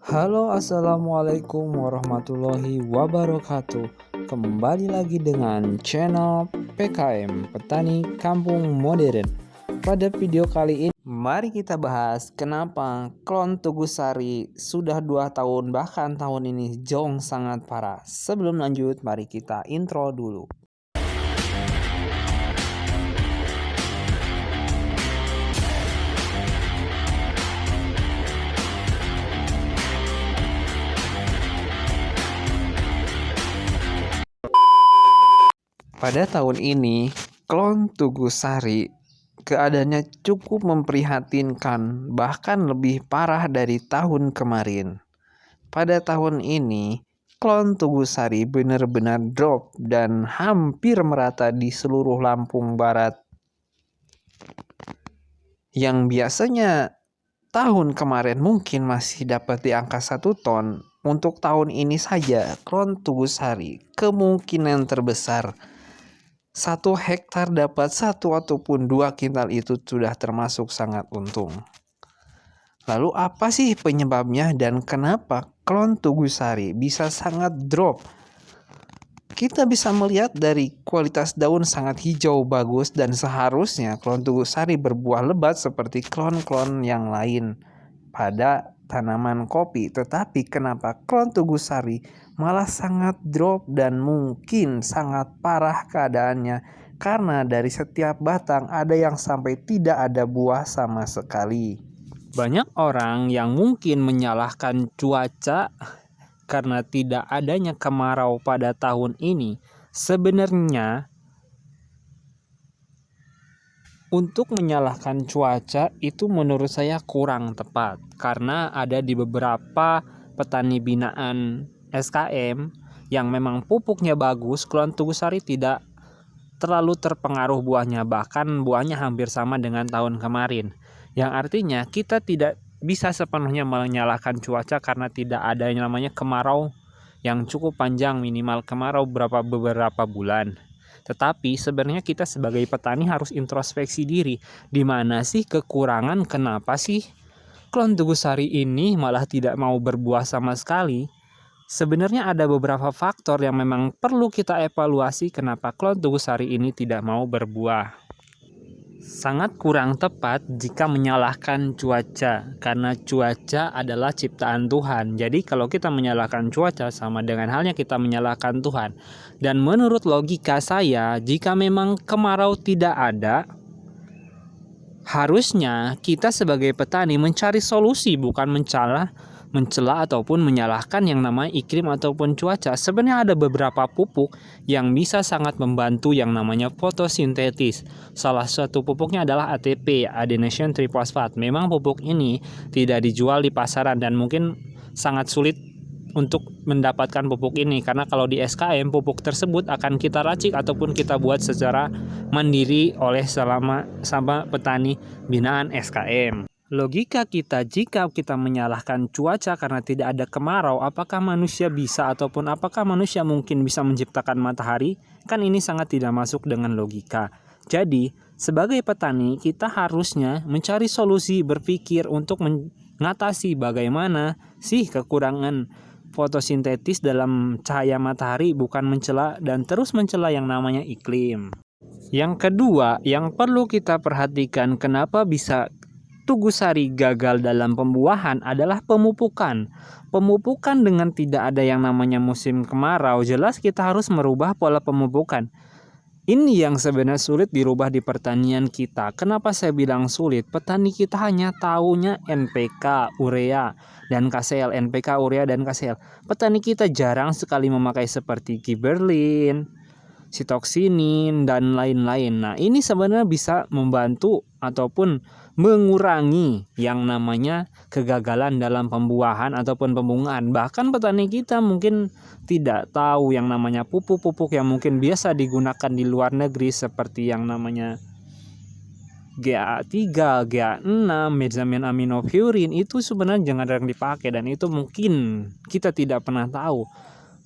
Halo, assalamualaikum warahmatullahi wabarakatuh. Kembali lagi dengan channel PKM Petani Kampung Modern. Pada video kali ini, mari kita bahas kenapa klon Tugusari sudah 2 tahun bahkan tahun ini jong sangat parah. Sebelum lanjut, mari kita intro dulu. Pada tahun ini, klon Tugusari keadaannya cukup memprihatinkan, bahkan lebih parah dari tahun kemarin. Pada tahun ini, klon Tugusari benar-benar drop dan hampir merata di seluruh Lampung Barat. Yang biasanya tahun kemarin mungkin masih dapat di angka 1 ton, untuk tahun ini saja klon Tugusari kemungkinan terbesar 1 hektar dapat 1 ataupun 2 kintal itu sudah termasuk sangat untung. Lalu apa sih penyebabnya dan kenapa klon Tugusari bisa sangat drop? Kita bisa melihat dari kualitas daun sangat hijau bagus dan seharusnya klon Tugusari berbuah lebat seperti klon-klon yang lain pada tanaman kopi. Tetapi kenapa klon Tugusari malah sangat drop dan mungkin sangat parah keadaannya? Karena dari setiap batang ada yang sampai tidak ada buah sama sekali. Banyak orang yang mungkin menyalahkan cuaca karena tidak adanya kemarau pada tahun ini. Sebenarnya untuk menyalahkan cuaca itu menurut saya kurang tepat, karena ada di beberapa petani binaan SKM yang memang pupuknya bagus, klon Tugusari tidak terlalu terpengaruh buahnya, bahkan buahnya hampir sama dengan tahun kemarin. Yang artinya kita tidak bisa sepenuhnya menyalahkan cuaca karena tidak ada yang namanya kemarau yang cukup panjang, minimal kemarau beberapa bulan. Tetapi sebenarnya kita sebagai petani harus introspeksi diri. Di mana sih kekurangan, kenapa sih klon Tugusari ini malah tidak mau berbuah sama sekali? Sebenarnya ada beberapa faktor yang memang perlu kita evaluasi kenapa klon Tugusari ini tidak mau berbuah. Sangat kurang tepat jika menyalahkan cuaca, karena cuaca adalah ciptaan Tuhan. Jadi kalau kita menyalahkan cuaca sama dengan halnya kita menyalahkan Tuhan. Dan menurut logika saya, jika memang kemarau tidak ada, harusnya kita sebagai petani mencari solusi, bukan mencela ataupun menyalahkan yang namanya iklim ataupun cuaca. Sebenarnya ada beberapa pupuk yang bisa sangat membantu yang namanya fotosintetis. Salah satu pupuknya adalah ATP, adenosine triphosphate. Memang pupuk ini tidak dijual di pasaran dan mungkin sangat sulit untuk mendapatkan pupuk ini, karena kalau di SKM pupuk tersebut akan kita racik ataupun kita buat secara mandiri oleh sama petani binaan SKM. Logika kita, jika kita menyalahkan cuaca karena tidak ada kemarau, apakah manusia bisa ataupun apakah manusia mungkin bisa menciptakan matahari? Kan ini sangat tidak masuk dengan logika. Jadi, sebagai petani kita harusnya mencari solusi, berpikir untuk mengatasi bagaimana sih kekurangan fotosintetis dalam cahaya matahari, bukan mencela dan terus mencela yang namanya iklim. Yang kedua, yang perlu kita perhatikan kenapa bisa Tugusari gagal dalam pembuahan adalah pemupukan. Pemupukan dengan tidak ada yang namanya musim kemarau, jelas kita harus merubah pola pemupukan. Ini yang sebenarnya sulit dirubah di pertanian kita. Kenapa saya bilang sulit? Petani kita hanya taunya NPK, urea, dan KCL. NPK, urea, dan KCL. Petani kita jarang sekali memakai seperti Giberlin, sitoksinin, dan lain-lain. Nah, ini sebenarnya bisa membantu ataupun mengurangi yang namanya kegagalan dalam pembuahan ataupun pembungaan. Bahkan petani kita mungkin tidak tahu yang namanya pupuk-pupuk yang mungkin biasa digunakan di luar negeri seperti yang namanya GA3, GA6, benzamin aminofurin itu sebenarnya jarang dipakai dan itu mungkin kita tidak pernah tahu.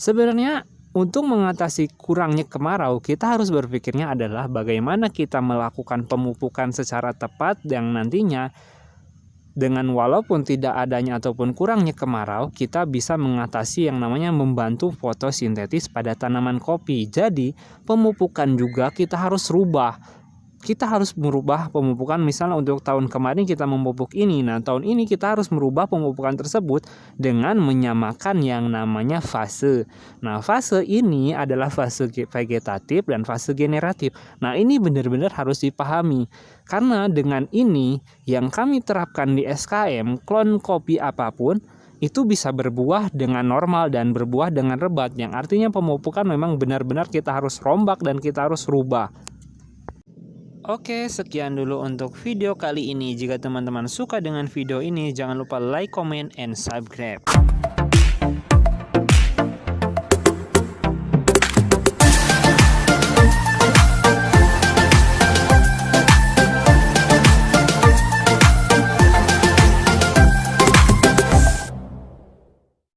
Sebenarnya untuk mengatasi kurangnya kemarau, kita harus berpikirnya adalah bagaimana kita melakukan pemupukan secara tepat yang nantinya Dengan walaupun tidak adanya ataupun kurangnya kemarau, kita bisa mengatasi yang namanya membantu fotosintesis pada tanaman kopi. Jadi, pemupukan juga kita harus rubah. Kita harus merubah pemupukan, misalnya untuk tahun kemarin kita memupuk ini. Nah, tahun ini kita harus merubah pemupukan tersebut dengan menyamakan yang namanya fase. Nah, fase ini adalah fase vegetatif dan fase generatif. Nah, ini benar-benar harus dipahami. Karena dengan ini yang kami terapkan di SKM, klon kopi apapun itu bisa berbuah dengan normal dan berbuah dengan lebat. Yang artinya pemupukan memang benar-benar kita harus rombak dan kita harus rubah. Oke, sekian dulu untuk video kali ini. Jika teman-teman suka dengan video ini, jangan lupa like, comment, and subscribe.